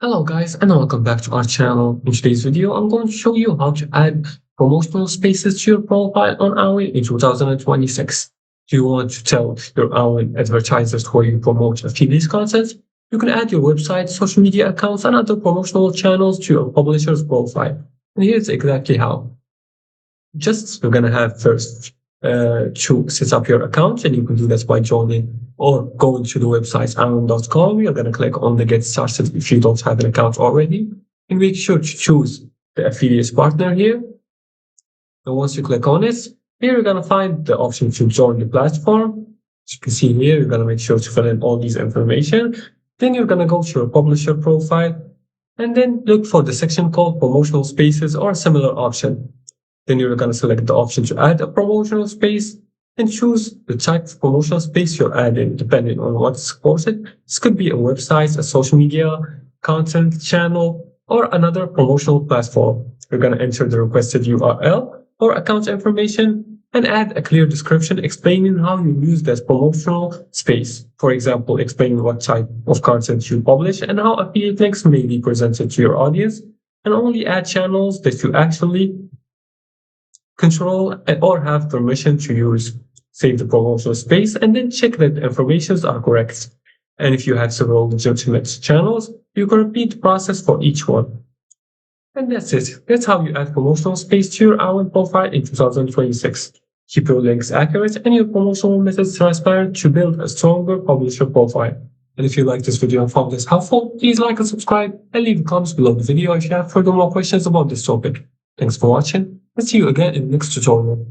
Hello guys and welcome back to our channel. In today's video, I'm going to show you how to add promotional spaces to your profile on Awin in 2026. Do you want to tell your Awin advertisers where you promote affiliate content? You can add your website, social media accounts, and other promotional channels to your publisher's profile. And here's exactly how. Just you're gonna have first to set up your account, and you can do that by joining or going to the website awin.com. You're gonna click on the get started if you don't have an account already, and make sure to choose the affiliate partner here. And once you click on it, here you're gonna find the option to join the platform. As you can see here, you're gonna make sure to fill in all these information. Then you're gonna go to your publisher profile, and then look for the section called promotional spaces or a similar option. Then you're going to select the option to add a promotional space and choose the type of promotional space you're adding depending on what's supported. This could be a website, a social media, content channel, or another promotional platform. You're going to enter the requested URL or account information and add a clear description explaining how you use that promotional space. For example, explaining what type of content you publish and how affiliate links may be presented to your audience, and only add channels that you actually control or have permission to use. Save the promotional space and then check that the informations are correct. And if you have several legitimate channels, you can repeat the process for each one. And that's it. That's how you add promotional space to your Awin profile in 2026. Keep your links accurate and your promotional methods transparent to build a stronger publisher profile. And if you like this video and found this helpful, please like and subscribe and leave comments below the video if you have further more questions about this topic. Thanks for watching, and see you again in the next tutorial.